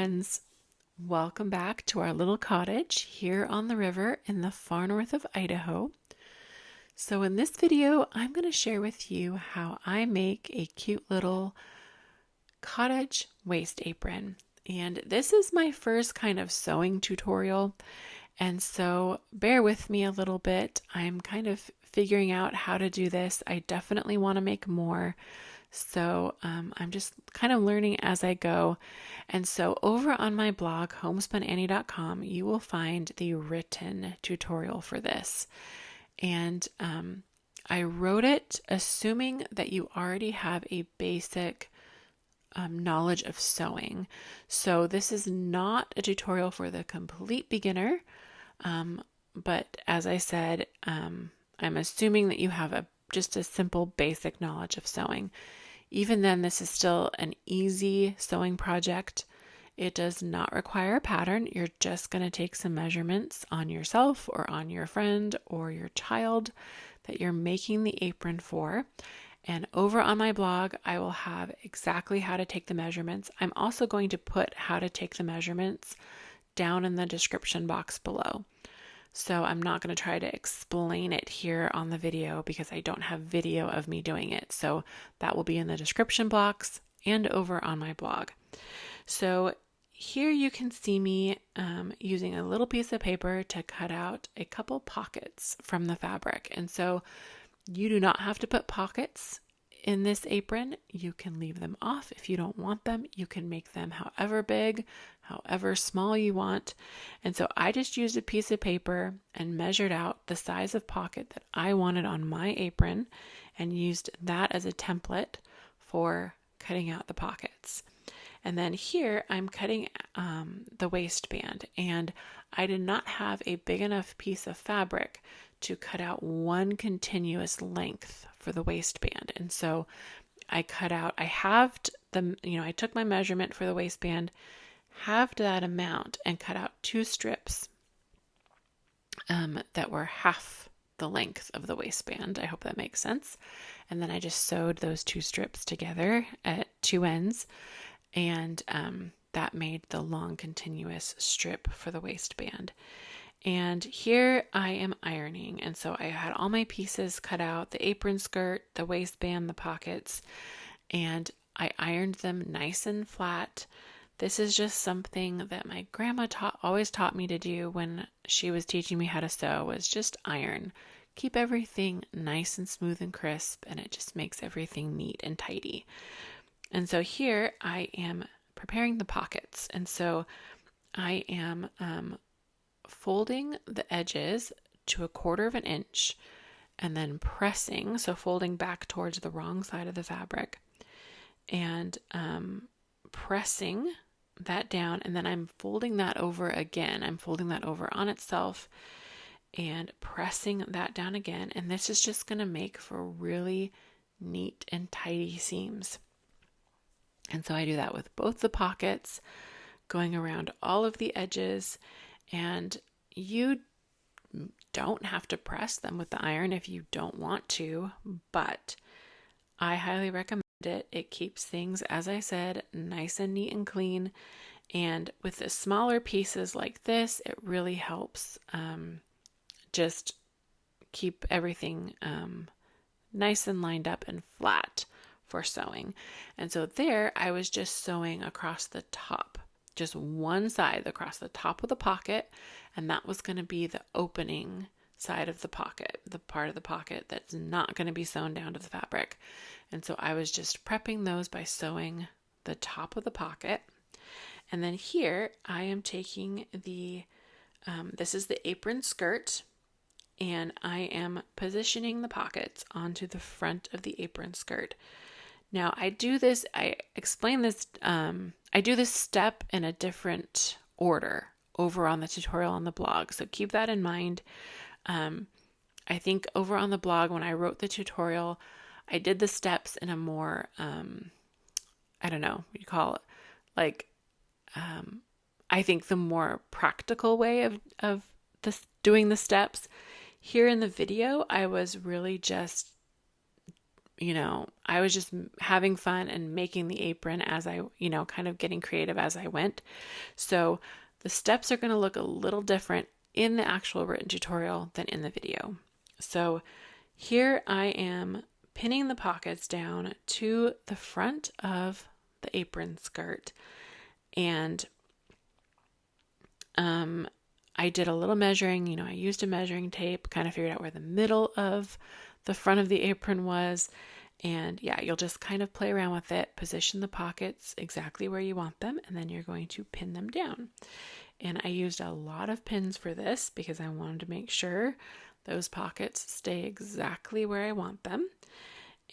friends. Welcome back to our little cottage here on the river in the far north of Idaho. So in this video, I'm going to share with you how I make a cute little cottage waist apron. And this is my first kind of sewing tutorial. And so bear with me a little bit. I'm kind of figuring out how to do this. I definitely want to make more. So I'm just kind of learning as I go. And so over on my blog, homespunannie.com, you will find the written tutorial for this. And I wrote it assuming that you already have a basic knowledge of sewing. So this is not a tutorial for the complete beginner. But as I said, I'm assuming that you have just a simple basic knowledge of sewing. Even then, this is still an easy sewing project. It does not require a pattern. You're just going to take some measurements on yourself or on your friend or your child that you're making the apron for. And over on my blog, I will have exactly how to take the measurements. I'm also going to put how to take the measurements down in the description box below. So I'm not going to try to explain it here on the video because I don't have video of me doing it. So that will be in the description box and over on my blog. So here you can see me using a little piece of paper to cut out a couple pockets from the fabric. And so you do not have to put pockets in this apron. You can leave them off if you don't want them. You can make them however big, however small you want. And so I just used a piece of paper and measured out the size of pocket that I wanted on my apron and used that as a template for cutting out the pockets. And then here I'm cutting the waistband, and I did not have a big enough piece of fabric to cut out one continuous length for the waistband. And so I halved I took my measurement for the waistband, halved that amount, and cut out two strips that were half the length of the waistband. I hope that makes sense. And then I just sewed those two strips together at two ends, and that made the long continuous strip for the waistband. And here I am ironing. And so I had all my pieces cut out, the apron skirt, the waistband, the pockets, and I ironed them nice and flat. This is just something that my grandma always taught me to do when she was teaching me how to sew, was just iron. Keep everything nice and smooth and crisp, and it just makes everything neat and tidy. And so here I am preparing the pockets. And so I am folding the edges to 1/4 of an inch and then pressing, so folding back towards the wrong side of the fabric and pressing that down, and then I'm folding that over again. I'm folding that over on itself and pressing that down again, and this is just going to make for really neat and tidy seams. And so I do that with both the pockets, going around all of the edges. And you don't have to press them with the iron if you don't want to, but I highly recommend it. It keeps things, as I said, nice and neat and clean. And with the smaller pieces like this, it really helps just keep everything nice and lined up and flat for sewing. And so there I was just sewing across the top, just one side across the top of the pocket, and that was going to be the opening side of the pocket, the part of the pocket that's not going to be sewn down to the fabric. And so I was just prepping those by sewing the top of the pocket. And then here I am taking this is the apron skirt, and I am positioning the pockets onto the front of the apron skirt. Now I do this step in a different order over on the tutorial on the blog. So keep that in mind. I think over on the blog, when I wrote the tutorial, I did the steps in a more, I don't know what you call it, like, I think the more practical way of doing the steps. Here in the video, I was really just I was just having fun and making the apron as I, kind of getting creative as I went. So the steps are going to look a little different in the actual written tutorial than in the video. So here I am pinning the pockets down to the front of the apron skirt, and I did a little measuring. I used a measuring tape, kind of figured out where the middle of the front of the apron was. And yeah, you'll just kind of play around with it, position the pockets exactly where you want them, and then you're going to pin them down. And I used a lot of pins for this because I wanted to make sure those pockets stay exactly where I want them.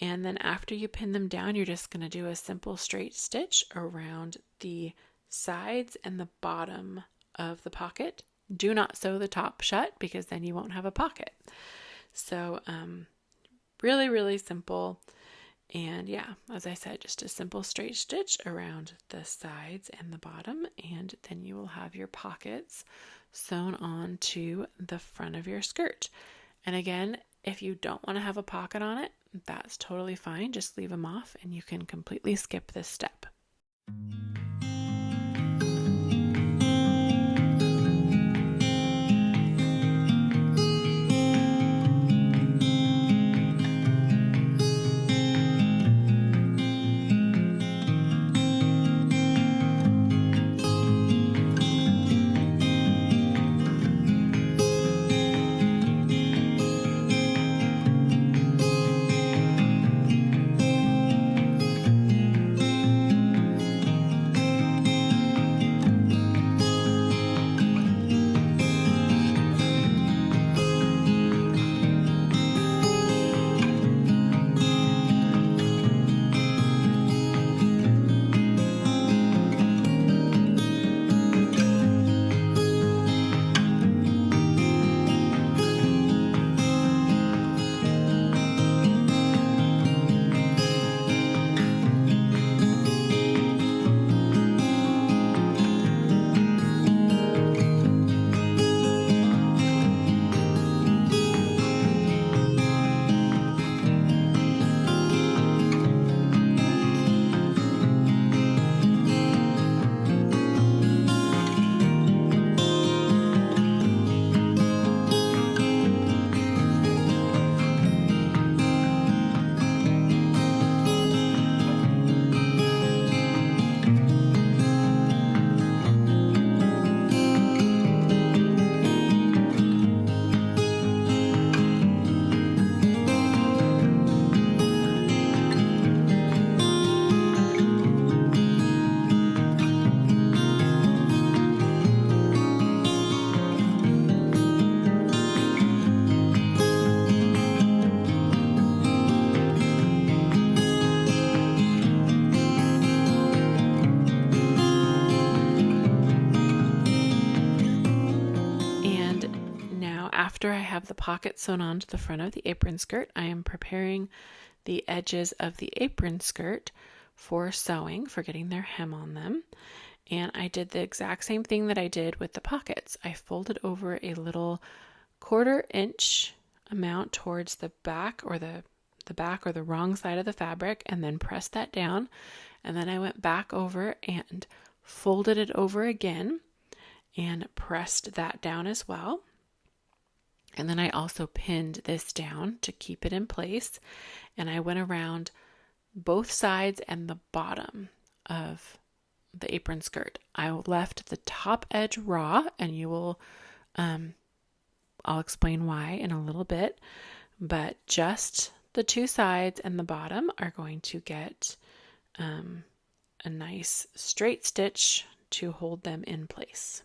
And then after you pin them down, you're just going to do a simple straight stitch around the sides and the bottom of the pocket. Do not sew the top shut because then you won't have a pocket. So really, really simple. And yeah, as I said, just a simple straight stitch around the sides and the bottom, and then you will have your pockets sewn on to the front of your skirt. And again, if you don't want to have a pocket on it, that's totally fine. Just leave them off and you can completely skip this step. After I have the pocket sewn onto the front of the apron skirt, I am preparing the edges of the apron skirt for sewing, for getting their hem on them. And I did the exact same thing that I did with the pockets. I folded over a little 1/4 inch amount towards the back or the back or the wrong side of the fabric, and then pressed that down. And then I went back over and folded it over again and pressed that down as well. And then I also pinned this down to keep it in place. And I went around both sides and the bottom of the apron skirt. I left the top edge raw, and you will, I'll explain why in a little bit, but just the two sides and the bottom are going to get a nice straight stitch to hold them in place.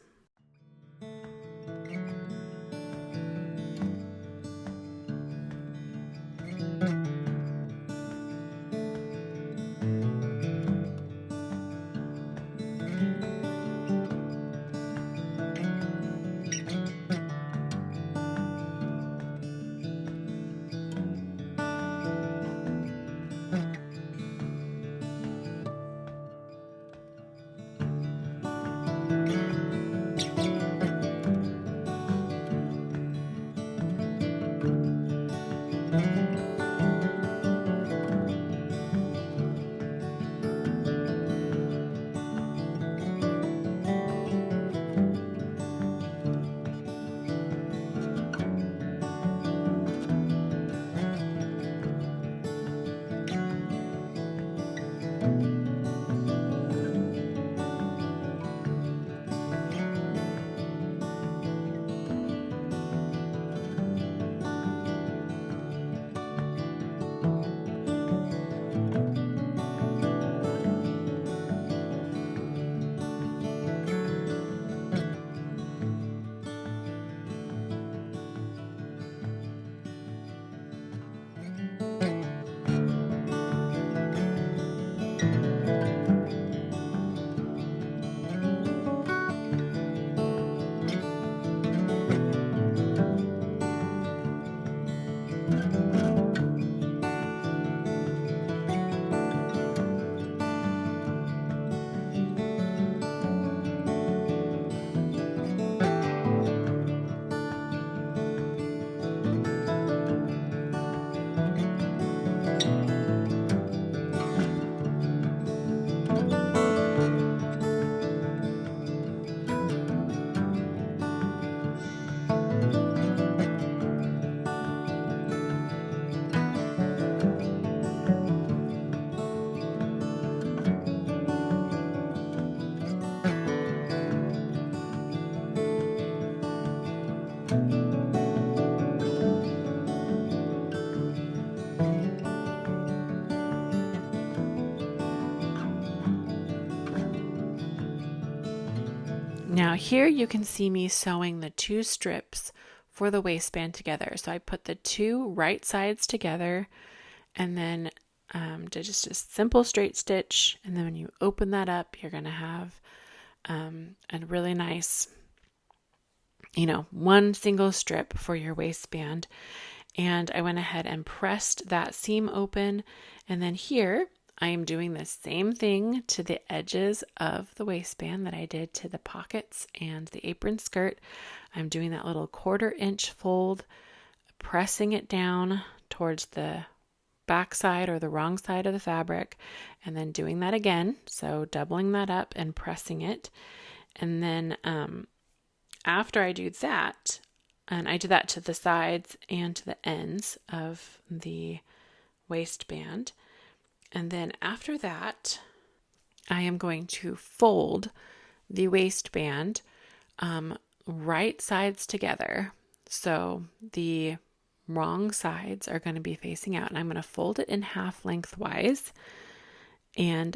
Now here you can see me sewing the two strips for the waistband together. So I put the two right sides together and then did just a simple straight stitch. And then when you open that up, you're going to have a really nice, one single strip for your waistband. And I went ahead and pressed that seam open. And then here I am doing the same thing to the edges of the waistband that I did to the pockets and the apron skirt. I'm doing that little 1/4 inch fold, pressing it down towards the back side or the wrong side of the fabric, and then doing that again. So doubling that up and pressing it. And then after I do that, and I do that to the sides and to the ends of the waistband. And then after that, I am going to fold the waistband right sides together. So the wrong sides are going to be facing out. And I'm going to fold it in half lengthwise and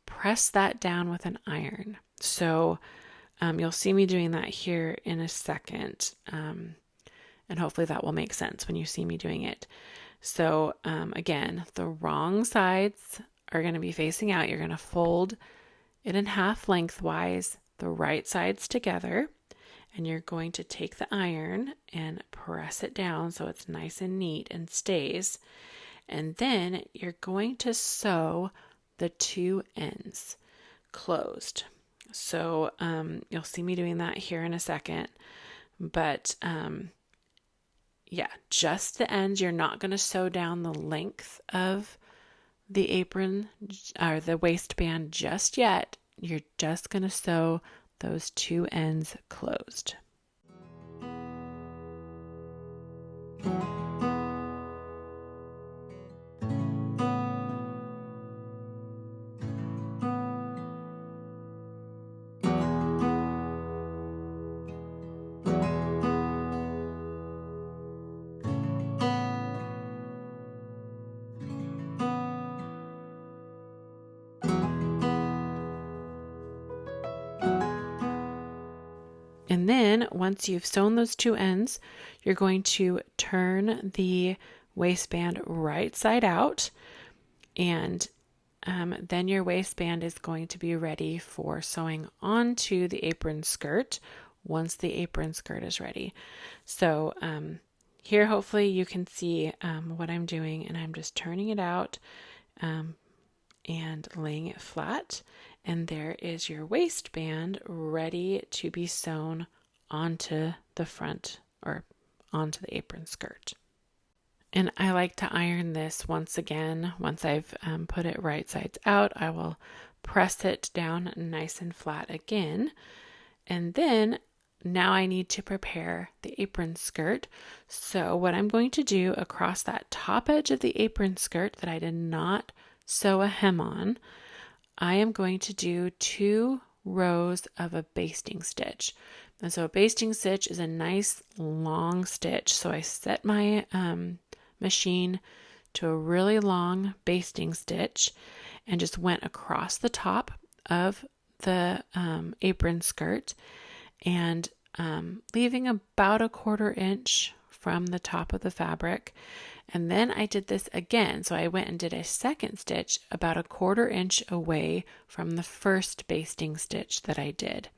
press that down with an iron. So you'll see me doing that here in a second. And hopefully that will make sense when you see me doing it. So again, the wrong sides are going to be facing out. You're going to fold it in half lengthwise, the right sides together, and you're going to take the iron and press it down so it's nice and neat and stays. And then you're going to sew the two ends closed. So you'll see me doing that here in a second, but just the ends. You're not going to sew down the length of the apron or the waistband just yet. You're just going to sew those two ends closed. And then once you've sewn those two ends, you're going to turn the waistband right side out, and then your waistband is going to be ready for sewing onto the apron skirt once the apron skirt is ready. So here hopefully you can see what I'm doing, and I'm just turning it out and laying it flat. And there is your waistband ready to be sewn onto the front or onto the apron skirt. And I like to iron this once again. Once I've put it right sides out, I will press it down nice and flat again. And then now I need to prepare the apron skirt. So what I'm going to do across that top edge of the apron skirt that I did not sew a hem on, I am going to do 2 rows of a basting stitch. And so a basting stitch is a nice long stitch. So I set my machine to a really long basting stitch and just went across the top of the apron skirt and leaving about a 1/4 inch from the top of the fabric. And then I did this again. So I went and did a second stitch about a 1/4 inch away from the first basting stitch that I did.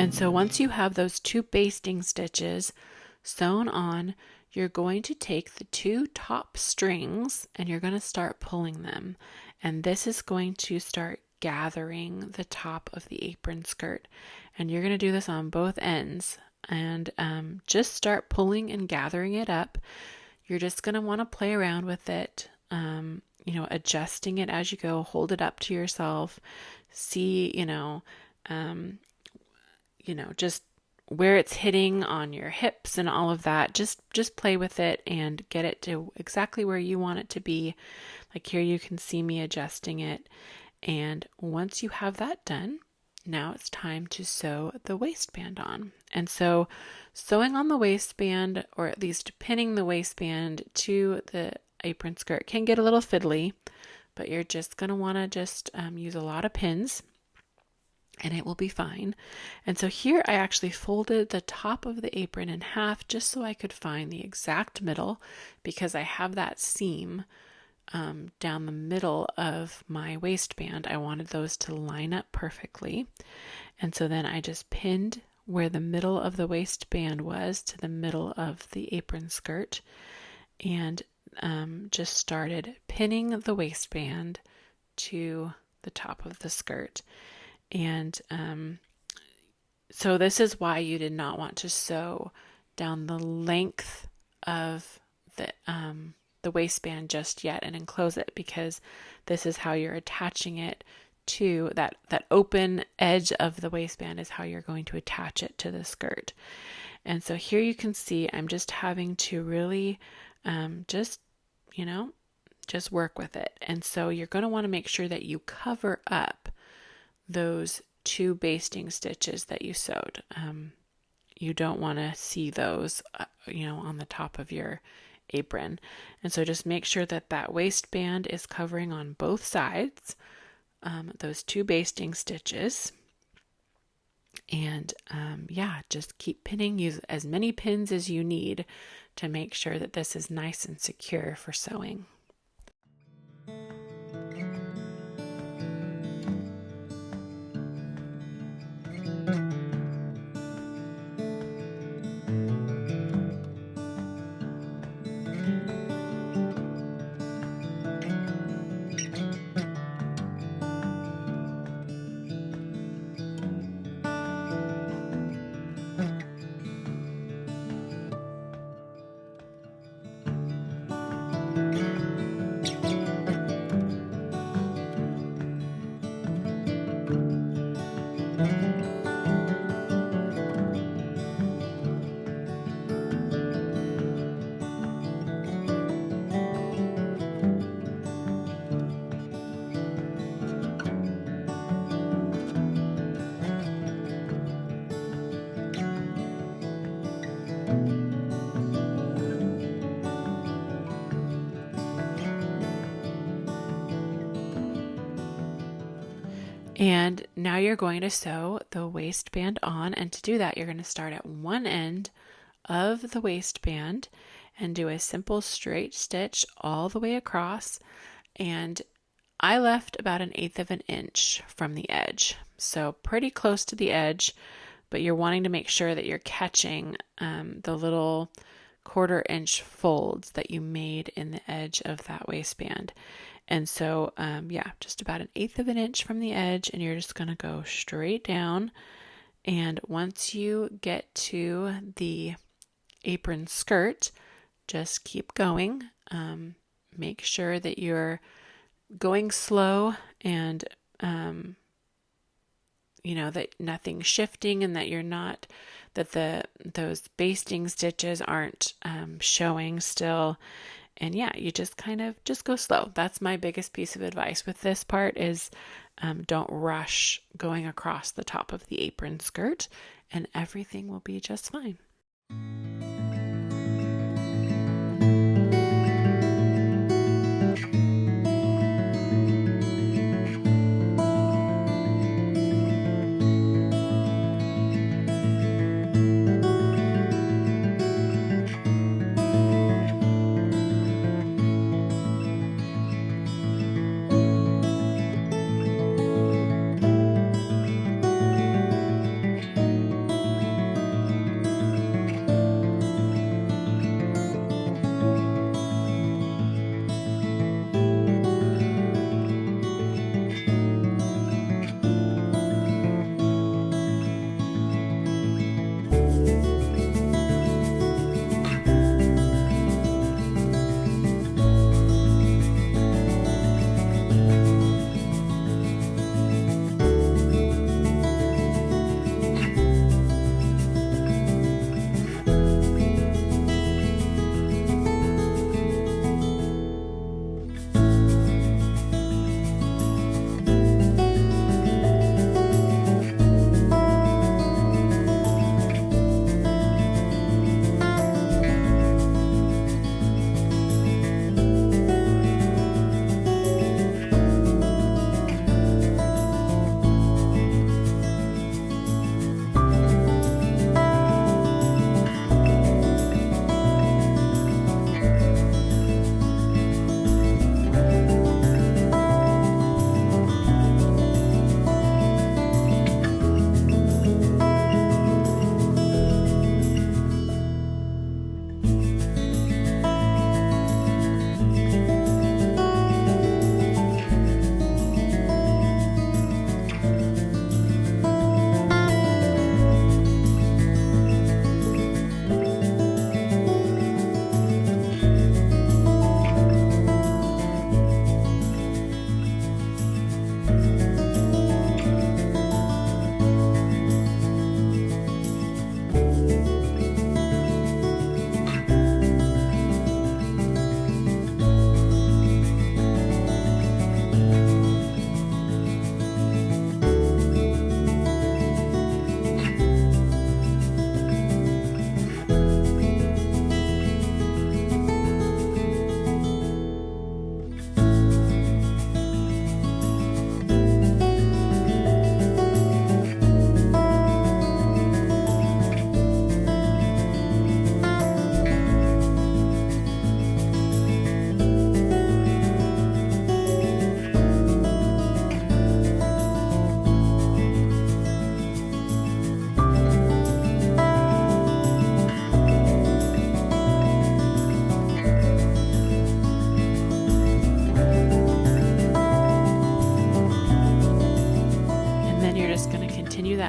And so once you have those 2 basting stitches sewn on, you're going to take the two top strings and you're going to start pulling them. And this is going to start gathering the top of the apron skirt. And you're going to do this on both ends. And just start pulling and gathering it up. You're just going to want to play around with it, adjusting it as you go. Hold it up to yourself. See, just where it's hitting on your hips and all of that. Just play with it and get it to exactly where you want it to be. Like here you can see me adjusting it. And once you have that done, now it's time to sew the waistband on. And so sewing on the waistband, or at least pinning the waistband to the apron skirt, can get a little fiddly, but you're just going to want to just use a lot of pins and it will be fine. And so here I actually folded the top of the apron in half just so I could find the exact middle, because I have that seam down the middle of my waistband. I wanted those to line up perfectly. And so then I just pinned where the middle of the waistband was to the middle of the apron skirt, and just started pinning the waistband to the top of the skirt. And so this is why you did not want to sew down the length of the waistband just yet and enclose it, because this is how you're attaching it to that open edge of the waistband is how you're going to attach it to the skirt. And so here you can see I'm just having to really just work with it. And so you're going to want to make sure that you cover up those two basting stitches that you sewed. You don't want to see those on the top of your apron. And so just make sure that that waistband is covering on both sides, those two basting stitches. And just keep pinning. Use as many pins as you need to make sure that this is nice and secure for sewing. And now you're going to sew the waistband on, and to do that you're going to start at one end of the waistband and do a simple straight stitch all the way across. And I left about 1/8 of an inch from the edge, so pretty close to the edge, but you're wanting to make sure that you're catching the little 1/4 inch folds that you made in the edge of that waistband. And so, just about 1/8 of an inch from the edge, and you're just going to go straight down. And once you get to the apron skirt, just keep going. Make sure that you're going slow and, that nothing's shifting, and that you're not, that those basting stitches aren't showing still. And you just just go slow. That's my biggest piece of advice with this part is don't rush going across the top of the apron skirt, and everything will be just fine.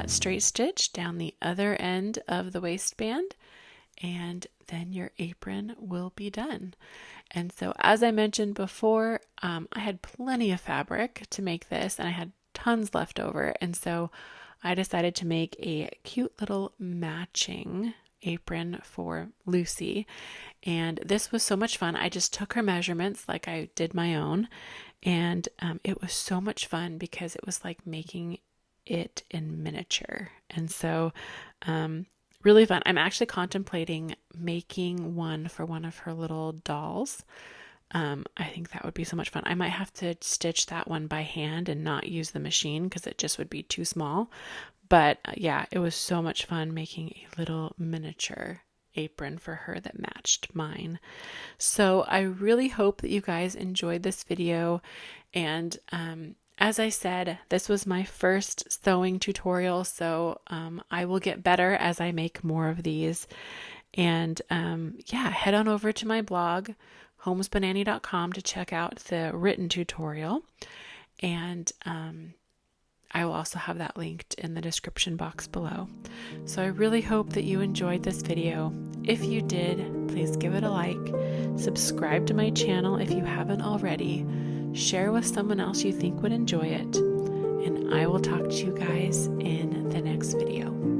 that straight stitch down the other end of the waistband, and then your apron will be done. And so, as I mentioned before, I had plenty of fabric to make this, and I had tons left over. And so I decided to make a cute little matching apron for Lucy. And this was so much fun. I just took her measurements like I did my own. And it was so much fun because it was like making it in miniature. And so, really fun. I'm actually contemplating making one for one of her little dolls. I think that would be so much fun. I might have to stitch that one by hand and not use the machine because it just would be too small. But yeah, it was so much fun making a little miniature apron for her that matched mine. So I really hope that you guys enjoyed this video. And as I said, this was my first sewing tutorial, so I will get better as I make more of these. And yeah, head on over to my blog, homesbanani.com, to check out the written tutorial. And I will also have that linked in the description box below. So I really hope that you enjoyed this video. If you did, please give it a like, subscribe to my channel if you haven't already, share with someone else you think would enjoy it, and I will talk to you guys in the next video.